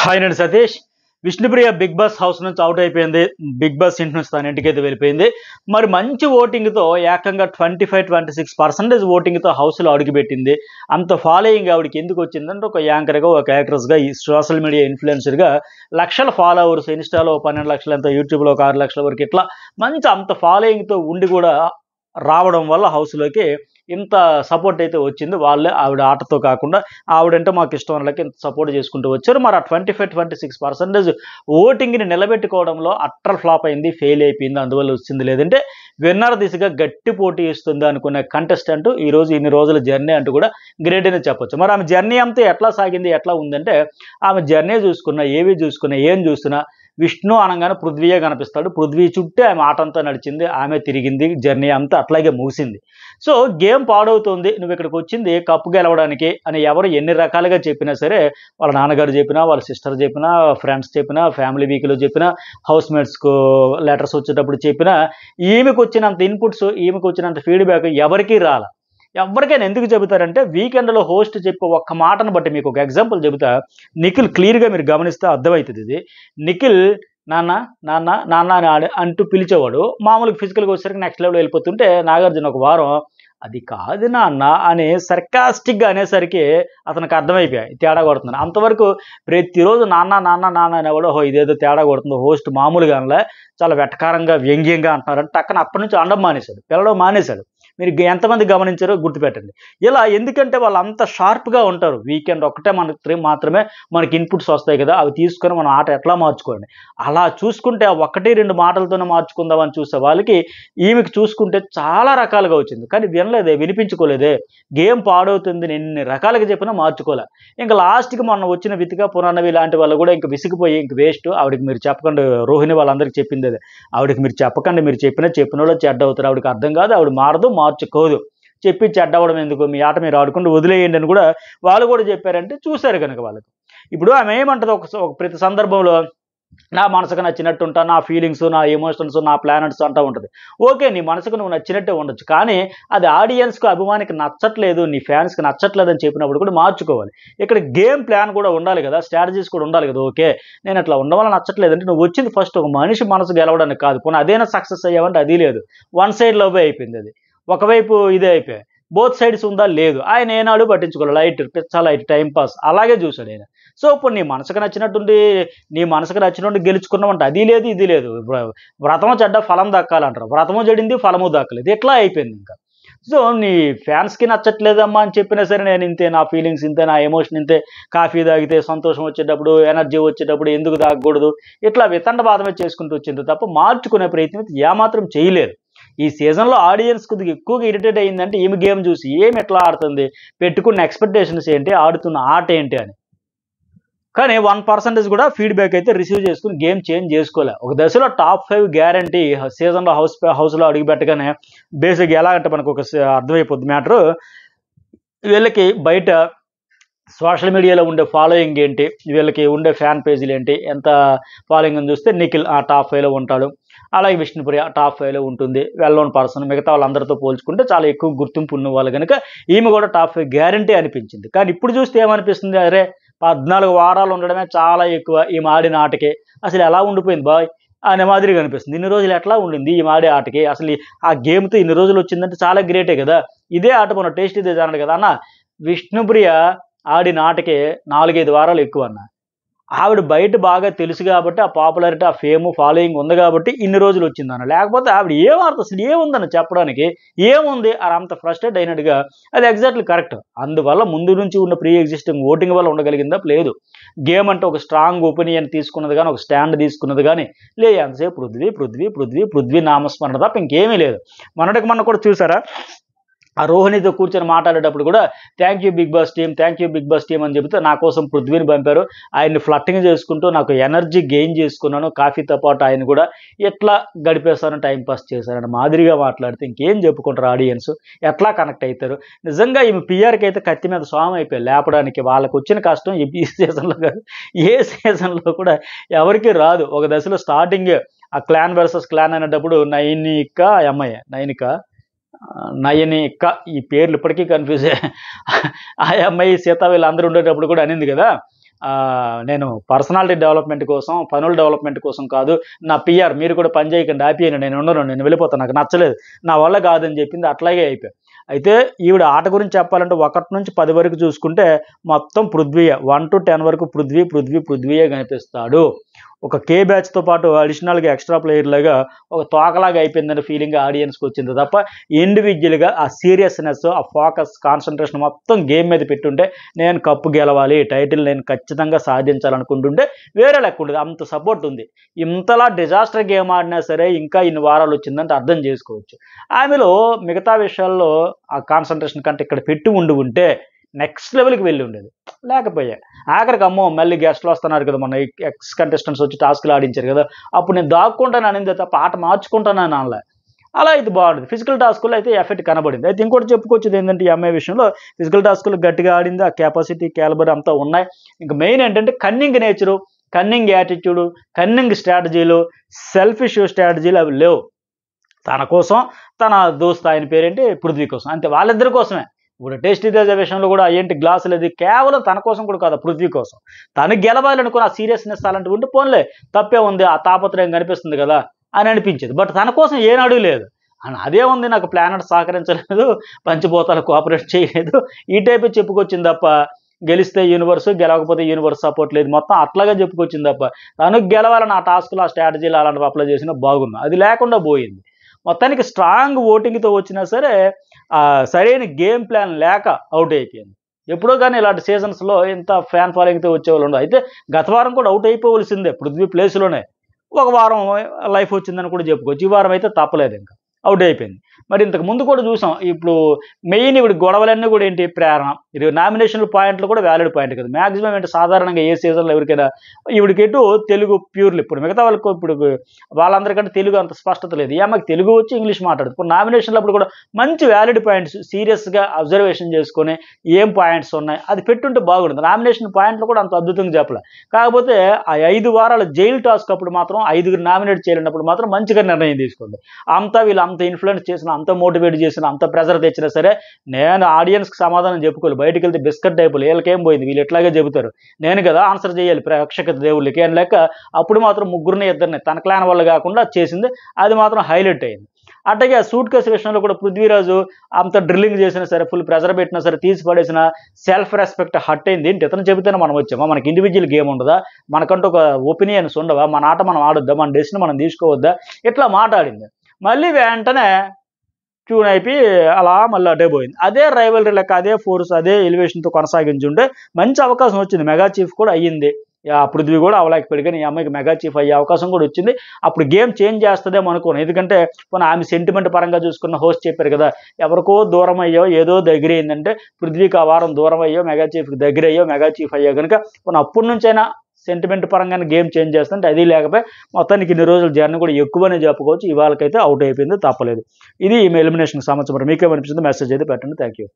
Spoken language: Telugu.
హాయ్ నేను Satish. Vishnupriya Bigg Boss house నుంచి అవుట్ అయిపోయింది. బిగ్ బాస్ ఇంటి నుంచి తన ఇంటికైతే వెళ్ళిపోయింది. మరి మంచి ఓటింగ్తో ఏకంగా 25-26% ఓటింగ్తో హౌస్లో అడుగుపెట్టింది. అంత ఫాలోయింగ్ ఆవిడకి ఎందుకు వచ్చిందంటే ఒక యాంకర్గా, ఒక యాక్ట్రెస్గా, ఈ సోషల్ మీడియా ఇన్ఫ్లుయెన్సర్గా లక్షల ఫాలోవర్స్, ఇన్స్టాలో 12 లక్షలు, ఎంత యూట్యూబ్లో ఒక 6 లక్షల వరకు, ఇట్లా మంచి అంత ఫాలోయింగ్తో ఉండి కూడా రావడం వల్ల హౌస్లోకి ఇంత సపోర్ట్ అయితే వచ్చింది. వాళ్ళే ఆవిడ ఆటతో కాకుండా ఆవిడంటే మాకు ఇష్టం వాళ్ళకి ఇంత సపోర్ట్ చేసుకుంటూ వచ్చారు. మరి ఆ 25-26% ఓటింగ్ని నిలబెట్టుకోవడంలో అట్టర్ ఫ్లాప్ అయింది, ఫెయిల్ అయిపోయింది. అందువల్ల వచ్చింది. లేదంటే విన్నర్ దిశగా గట్టి పోటీ ఇస్తుంది అనుకునే కంటెస్టెంట్ ఈరోజు ఇన్ని రోజుల జర్నీ అంటూ కూడా గ్రేట్ అని చెప్పొచ్చు. మరి ఆమె జర్నీ అంతా ఎట్లా సాగింది, ఎట్లా ఉందంటే ఆమె జర్నీ చూసుకున్నా, ఏవి చూసుకున్నా, ఏం చూస్తున్నా విష్ణు అనగానే పృథ్వీయే కనిపిస్తాడు. పృథ్వీ చుట్టే ఆమె ఆట అంతా నడిచింది, ఆమె తిరిగింది, జర్నీ అంతా అట్లాగే ముగిసింది. సో గేమ్ పాడవుతుంది, నువ్వు ఇక్కడికి వచ్చింది కప్పు గెలవడానికి అని ఎవరు ఎన్ని రకాలుగా చెప్పినా సరే, వాళ్ళ నాన్నగారు చెప్పినా, వాళ్ళ సిస్టర్ చెప్పినా, ఫ్రెండ్స్ చెప్పినా, ఫ్యామిలీ వీక్లో చెప్పినా, హౌస్ మేట్స్కు లెటర్స్ వచ్చేటప్పుడు చెప్పినా, ఈమెకు వచ్చినంత ఇన్పుట్స్, ఈమెకు వచ్చినంత ఫీడ్బ్యాక్ ఎవరికీ రాల. ఎవరికైనా ఎందుకు చెబుతారంటే వీకెండ్లో హోస్ట్ చెప్పే ఒక్క మాటను బట్టి మీకు ఒక ఎగ్జాంపుల్ చెబుతా. నిఖిల్ క్లియర్గా మీరు గమనిస్తే అర్థమవుతుంది ఇది. నిఖిల్ నాన్న నాన్న నాన్న అని అంటూ పిలిచేవాడు. మామూలుగా ఫిజికల్గా వచ్చేసరికి నెక్స్ట్ లెవెల్ వెళ్ళిపోతుంటే నాగార్జున ఒక వారం అది కాదు నాన్న అని సర్కాస్టిక్గా అనేసరికి అతనికి అర్థమైపోయాయి తేడా కొడుతున్నాను. అంతవరకు ప్రతిరోజు నాన్న నాన్న నాన్న అనేవాడు. ఓహో ఇదేదో తేడా కొడుతుందో, హోస్ట్ మామూలుగా అనలే, చాలా వెటకారంగా వ్యంగ్యంగా అంటున్నారంటే టక్కన అప్పటి నుంచి అండం మానేశాడు, పిల్లడం మానేశాడు. మీరు ఎంతమంది గమనించారో గుర్తుపెట్టండి. ఇలా ఎందుకంటే వాళ్ళు అంత షార్ప్గా ఉంటారు. వీకెండ్ ఒక్కటే మనకి మాత్రమే మనకి ఇన్పుట్స్ వస్తాయి కదా, అవి తీసుకొని మనం ఆట ఎట్లా మార్చుకోండి. అలా చూసుకుంటే ఆ 1-2 మాటలతోనే మార్చుకుందామని చూసే వాళ్ళకి ఈమెకి చూసుకుంటే చాలా రకాలుగా వచ్చింది. కానీ వినలేదే, వినిపించుకోలేదే, గేమ్ పాడవుతుంది ఎన్ని రకాలుగా చెప్పినా మార్చుకోలే. ఇంకా లాస్ట్కి మొన్న వచ్చిన వితిక పురాణవి లాంటి వాళ్ళు కూడా ఇంకా విసిగిపోయి ఇంక వేస్ట్, ఆవిడకి మీరు చెప్పకండి. రోహిణి వాళ్ళందరికీ చెప్పింది అదే, ఆవిడకి మీరు చెప్పకండి, మీరు చెప్పిన వాళ్ళు చెడ్డ అవుతారు, ఆవిడకి అర్థం కాదు, ఆవిడ మారదు, మార్చుకోదు, చెప్పి చెడ్డవడం ఎందుకు, మీ ఆట మీరు ఆడుకుంటూ వదిలేయండి అని కూడా వాళ్ళు కూడా చెప్పారంటే చూశారు కనుక వాళ్ళకి. ఇప్పుడు ఆమె ఏమంటుంది ఒక ప్రతి సందర్భంలో నా మనసుకు నచ్చినట్టు ఉంటా, నా ఫీలింగ్స్, నా ఎమోషన్స్, నా ప్లానెట్స్ అంటూ ఉంటుంది. ఓకే, నీ మనసుకు నువ్వు నచ్చినట్టే ఉండొచ్చు, కానీ అది ఆడియన్స్కు, అభిమానికి నచ్చట్లేదు, నీ ఫ్యాన్స్కి నచ్చట్లేదు అని చెప్పినప్పుడు కూడా మార్చుకోవాలి. ఇక్కడ గేమ్ ప్లాన్ కూడా ఉండాలి కదా, స్ట్రాటజీస్ కూడా ఉండాలి కదా. ఓకే, నేను అట్లా ఉండడం వల్ల నచ్చట్లేదు అంటే నువ్వు వచ్చింది ఫస్ట్ ఒక మనిషి మనసు గెలవడానికి కాదు. పోనీ అదేనా సక్సెస్ అయ్యావంటే అది లేదు, వన్ సైడ్ లవ్ అయిపోయింది. అది ఒకవైపు ఇదే అయిపోయాయి, బోత్ సైడ్స్ ఉందా లేదు. ఆయన ఏనాడు పట్టించుకోవాలి, లైట్ పిచ్చ లైట్ టైంపాస్ అలాగే చూశాడు ఆయన. సో ఇప్పుడు నీ మనసుకు నచ్చినట్టుండి, నీ మనసుకు నచ్చినట్టు గెలుచుకున్నామంటే అది లేదు, ఇది లేదు. వ్రతము చెడ్డ ఫలం దక్కాలంటారు, వ్రతము చెడింది, ఫలము దక్కలేదు, ఇట్లా అయిపోయింది ఇంకా. సో నీ ఫ్యాన్స్కి నచ్చట్లేదమ్మా అని చెప్పినా సరే నేను ఇంతే, నా ఫీలింగ్స్ ఇంతే, నా ఎమోషన్ ఇంతే, కాఫీ తాగితే సంతోషం వచ్చేటప్పుడు, ఎనర్జీ వచ్చేటప్పుడు ఎందుకు తాగకూడదు, ఇట్లా వితండవాదమే చేసుకుంటూ వచ్చింది తప్ప మార్చుకునే ప్రయత్నం ఏమాత్రం చేయలేదు. ఈ సీజన్లో ఆడియన్స్ కొద్దిగా ఎక్కువగా ఇరిటేట్ అయ్యిందంటే ఈమె గేమ్ చూసి, ఏమి ఎట్లా ఆడుతుంది, పెట్టుకున్న ఎక్స్పెక్టేషన్స్ ఏంటి, ఆడుతున్న ఆట ఏంటి అని. కానీ 1% కూడా ఫీడ్బ్యాక్ అయితే రిసీవ్ చేసుకుని గేమ్ చేంజ్ చేసుకోలే. ఒక దశలో టాప్ 5 గ్యారంటీ సీజన్లో హౌస్లో అడుగు పెట్టగానే బేసిక్ ఎలా అంటే మనకు ఒక అర్థమైపోద్ది మ్యాటరు. వీళ్ళకి బయట సోషల్ మీడియాలో ఉండే ఫాలోయింగ్ ఏంటి, వీళ్ళకి ఉండే ఫ్యాన్ పేజీలు ఏంటి, ఎంత ఫాలోయింగ్ అని చూస్తే నిఖిల్ ఆ టాప్ 5లో ఉంటాడు. అలాగే విష్ణుప్రియ టాప్ 5లో ఉంటుంది, వెల్ నోన్ పర్సన్. మిగతా వాళ్ళందరితో పోల్చుకుంటే చాలా ఎక్కువ గుర్తింపు ఉన్న వాళ్ళు కనుక ఈమె కూడా టాప్ 5 గ్యారంటీ అనిపించింది. కానీ ఇప్పుడు చూస్తే ఏమనిపిస్తుంది, అరే 14 వారాలు ఉండడమే చాలా ఎక్కువ ఈ ఆడిన ఆటకి, అసలు ఎలా ఉండిపోయింది బాయ్ అనే మాదిరిగా అనిపిస్తుంది. ఇన్ని రోజులు ఎట్లా ఉండింది ఈ ఆడే ఆటకి, అసలు ఆ గేమ్తో ఇన్ని రోజులు వచ్చిందంటే చాలా గ్రేటే కదా. ఇదే ఆట మన టేస్ట్ ఇదే అన్నాడు కదా అన్న, విష్ణుప్రియ ఆడిన ఆటకి 4-5 వారాలు ఎక్కువ అన్న. ఆవిడ బయట బాగా తెలుసు కాబట్టి, ఆ పాపులారిటీ, ఆ ఫేమ్, ఫాలోయింగ్ ఉంది కాబట్టి ఇన్ని రోజులు వచ్చిందన్న. లేకపోతే ఆవిడ ఏమర్థం, అసలు ఏముందన్న చెప్పడానికి, ఏముంది అని అంత ఫ్రస్ట్రేట్ అయినట్టుగా, అది ఎగ్జాక్ట్లీ కరెక్ట్. అందువల్ల ముందు నుంచి ఉన్న ప్రీ ఎగ్జిస్టింగ్ ఓటింగ్ వల్ల ఉండగలిగిందా, లేదు. గేమ్ అంటే ఒక స్ట్రాంగ్ ఒపీనియన్ తీసుకున్నది కానీ, ఒక స్టాండ్ తీసుకున్నది కానీ లేదు. ఎంతసేపు పృథ్వీ పృథ్వీ పృథ్వీ పృథ్వీ నామస్మరణ తప్ప ఇంకేమీ లేదు. మొన్న కూడా చూసారా, ఆ రోహిణితో కూర్చొని మాట్లాడేటప్పుడు కూడా thank you Bigg Boss team, thank you Bigg Boss team అని చెబితే నా కోసం పృథ్వీని పంపారు, ఆయన్ని ఫ్లట్టింగ్ చేసుకుంటూ నాకు ఎనర్జీ గెయిన్ చేసుకున్నాను, కాఫీతో పాటు ఆయన కూడా ఎట్లా గడిపేస్తాను, టైంపాస్ చేశారని మాదిరిగా మాట్లాడితే ఇంకేం చెప్పుకుంటారు ఆడియన్స్, ఎట్లా కనెక్ట్ అవుతారు. నిజంగా ఈమె పిఆర్కి అయితే కత్తి మీద స్వామి అయిపోయి లేపడానికి. వాళ్ళకు వచ్చిన కష్టం ఈ సీజన్లో కాదు, ఏ సీజన్లో కూడా ఎవరికి రాదు. ఒక దశలో స్టార్టింగ్ ఆ క్లాన్ వర్సెస్ క్లాన్ అనేటప్పుడు నైనిక నయనిక, ఈ పేర్లు ఇప్పటికీ కన్ఫ్యూజే. ఆ అమ్మాయి సీత వీళ్ళందరూ ఉండేటప్పుడు కూడా అనింది కదా, నేను పర్సనాలిటీ డెవలప్మెంట్ కోసం, పనుల డెవలప్మెంట్ కోసం కాదు, నా పిఆర్ మీరు కూడా పని చేయకండి, ఆపేయండి, నేను ఉండను, నేను వెళ్ళిపోతాను, నాకు నచ్చలేదు, నా వల్ల కాదని చెప్పింది. అట్లాగే అయిపోయాయి. అయితే ఈవిడ ఆట గురించి చెప్పాలంటే 1 నుంచి 10 వరకు చూసుకుంటే మొత్తం పృథ్వీయే. 1 to 10 వరకు పృథ్వీయే కనిపిస్తాడు. ఒక కే బ్యాచ్తో పాటు అడిషనల్గా ఎక్స్ట్రా ప్లేయర్ లాగా ఒక తోకలాగా అయిపోయిందనే ఫీలింగ్ ఆడియన్స్కి వచ్చింది తప్ప, ఇండివిజువల్గా ఆ సీరియస్నెస్, ఆ ఫోకస్, కాన్సన్ట్రేషన్ మొత్తం గేమ్ మీద పెట్టుంటే, నేను కప్పు గెలవాలి, టైటిల్ నేను ఖచ్చితంగా సాధించాలనుకుంటుంటే వేరే లెక్క ఉండేది. అంత సపోర్ట్ ఉంది. ఇంతలా డిజాస్టర్ గేమ్ ఆడినా సరే ఇంకా ఇన్ని వారాలు వచ్చిందంటే అర్థం చేసుకోవచ్చు. ఆమెలో మిగతా విషయాల్లో ఆ కాన్సన్ట్రేషన్ కంటే ఇక్కడ పెట్టి ఉంటే నెక్స్ట్ లెవెల్కి వెళ్ళి ఉండేది. లేకపోయా ఆఖరికి అమ్మో మళ్ళీ గెస్ట్లు వస్తున్నారు కదా, మన ఎక్స్ కంటెస్టెంట్స్ వచ్చి టాస్క్లు ఆడించారు కదా, అప్పుడు నేను దాక్కుంటాను అనిందే తప్ప ఆట మార్చుకుంటానని అనలే. అలా ఇది బాగుంది. ఫిజికల్ టాస్కుల్లో అయితే ఎఫెక్ట్ కనబడింది. అయితే ఇంకోటి చెప్పుకొచ్చేది ఏంటంటే, ఈ అమ్మాయి విషయంలో ఫిజికల్ టాస్కులు గట్టిగా ఆడింది, ఆ కెపాసిటీ, క్యాలిబర్ అంతా ఉన్నాయి. ఇంకా మెయిన్ ఏంటంటే cunning nature, cunning attitude, cunning స్ట్రాటజీలు, సెల్ఫిష్ స్ట్రాటజీలు అవి లేవు. తన కోసం, తన దోస్త్ ఆయన పేరేంటి పృథ్వీ కోసం, అంతే, వాళ్ళిద్దరి కోసమే. ఇప్పుడు టేస్టీ తేజ విషయంలో కూడా ఏంటి గ్లాసులు, అది కేవలం తన కోసం కూడా కాదు, పృథ్వీ కోసం. తను గెలవాలనుకున్న ఆ సీరియస్నెస్ అలాంటివి ఉంటే పోన్లే, తప్పే ఉంది, ఆ తాపత్రయం కనిపిస్తుంది కదా అని అనిపించేది. బట్ తన కోసం ఏనాడు లేదు. అదే ఉంది, నాకు ప్లానెట్ సహకరించలేదు, పంచిపోతాలు కోఆపరేట్ చేయలేదు, ఈ టైపే చెప్పుకొచ్చింది తప్ప, గెలిస్తే యూనివర్స్, గెలవకపోతే యూనివర్స్ సపోర్ట్ లేదు, మొత్తం అట్లాగే చెప్పుకొచ్చింది తప్ప, తను గెలవాలని ఆ టాస్క్లో, ఆ స్ట్రాటజీలు అలాంటివి అప్లై చేసినా బాగున్నా, అది లేకుండా పోయింది. మొత్తానికి స్ట్రాంగ్ ఓటింగ్తో వచ్చినా సరే సరైన గేమ్ ప్లాన్ లేక అవుట్ అయిపోయింది. ఎప్పుడో కానీ ఇలాంటి సీజన్స్లో ఇంత ఫ్యాన్ ఫాలోయింగ్తో వచ్చేవాళ్ళు ఉండదు. అయితే గత వారం కూడా అవుట్ అయిపోవలసిందే పృథ్వీ ప్లేస్లోనే. ఒక వారం లైఫ్ వచ్చిందని కూడా చెప్పుకోవచ్చు. ఈ వారం అయితే తప్పలేదు, ఇంకా అవుట్ అయిపోయింది. మరి ఇంతకు ముందు కూడా చూసాం. ఇప్పుడు మెయిన్ ఇవి గొడవలన్నీ కూడా ఏంటి, ప్రేరణ, ఇది నామినేషన్ పాయింట్లు కూడా వ్యాలిడ్ పాయింట్ కదా. మ్యాక్సిమం ఏంటి, సాధారణంగా ఏ సీజన్లో ఎవరికైనా ఈవిడికి ఎటు తెలుగు ప్యూర్లు, ఇప్పుడు మిగతా వాళ్ళకు ఇప్పుడు వాళ్ళందరికంటే తెలుగు అంత స్పష్టత లేదు, ఈ అమ్మకి తెలుగు వచ్చి ఇంగ్లీష్ మాట్లాడదు. ఇప్పుడు నామినేషన్లో అప్పుడు కూడా మంచి వ్యాలిడ్ పాయింట్స్ సీరియస్గా అబ్జర్వేషన్ చేసుకొని ఏం పాయింట్స్ ఉన్నాయి అది పెట్టుంటే బాగుంటుంది. నామినేషన్ పాయింట్లు కూడా అంత అద్భుతంగా చెప్పలే. కాకపోతే ఆ 5 వారాల జైలు టాస్క్ అప్పుడు మాత్రం 5గురు నామినేట్ చేయలేనప్పుడు మాత్రం మంచిగా నిర్ణయం తీసుకోండి. అంతా వీళ్ళు అంత ఇన్ఫ్లుయెన్స్ చేసిన, అంత మోటివేట్ చేసిన, అంత ప్రెజర్ తెచ్చినా సరే నేను ఆడియన్స్కి సమాధానం చెప్పుకోవాలి. బయటికి వెళ్తే బిస్కెట్ టైపులు, వీళ్ళకేం పోయింది, వీళ్ళు ఎట్లాగే చెబుతారు, నేను కదా ఆన్సర్ చేయాలి ప్రేక్షక దేవుళ్ళకి అని లెక్క అప్పుడు మాత్రం 3-2 తన క్లాన్ వల్ల కాకుండా చేసింది, అది మాత్రం హైలైట్ అయింది. అట్లాగే ఆ సూట్ కేసు విషయంలో కూడా పృథ్వీరాజు అంత డ్రిల్లింగ్ చేసినా సరే, ఫుల్ ప్రెజర్ పెట్టినా సరే, తీసి పడేసిన సెల్ఫ్ రెస్పెక్ట్ హట్ అయింది. ఏంటి ఇతను చెబితేనే మనం వచ్చామా, మనకి ఇండివిజువల్ గేమ్ ఉండదా, మనకంటూ ఒక ఒపీనియన్స్ ఉండవా, మన ఆట మనం ఆడొద్దా, మన డెసిషన్ మనం తీసుకోవద్దా, ఇట్లా మాట్లాడింది. మళ్ళీ వెంటనే ట్యూన్ అయిపోయి అలా మళ్ళీ అటే పోయింది. అదే రైవలరీ లెక్క, అదే ఫోర్స్, అదే ఎలివేషన్తో కొనసాగించుంటే మంచి అవకాశం వచ్చింది. మెగా చీఫ్ కూడా అయ్యింది. పృథ్వీ కూడా అవలేకపోయాడు, కానీ ఈ అమ్మాయికి మెగా చీఫ్ అయ్యే అవకాశం కూడా వచ్చింది. అప్పుడు గేమ్ చేంజ్ చేస్తుందేమో అనుకోను. ఎందుకంటే పోనీ ఆమె సెంటిమెంట్ పరంగా చూసుకున్న హోస్ట్ చెప్పారు కదా, ఎవరికో దూరం అయ్యో ఏదో దగ్గర అయిందంటే పృథ్వీకి ఆ వారం దూరం అయ్యో, మెగా చీఫ్కి దగ్గర అయ్యో, మెగా చీఫ్ అయ్యో కనుక పోనీ అప్పటి నుంచైనా సెంటిమెంట్ పరంగానే గేమ్ చేంజ్ చేస్తుంటే అది లేకపోయి మొత్తానికి ఇన్ని రోజుల జర్నీ కూడా ఎక్కువనే చెప్పుకోవచ్చు. ఇవాళకైతే అవుట్ అయిపోయింది, తప్పలేదు. ఇది ఈమె ఎలిమినేషన్ సంవత్సరం. మీకేమనిపిస్తుంది మెసేజ్ అయితే పెట్టండి. Thank you.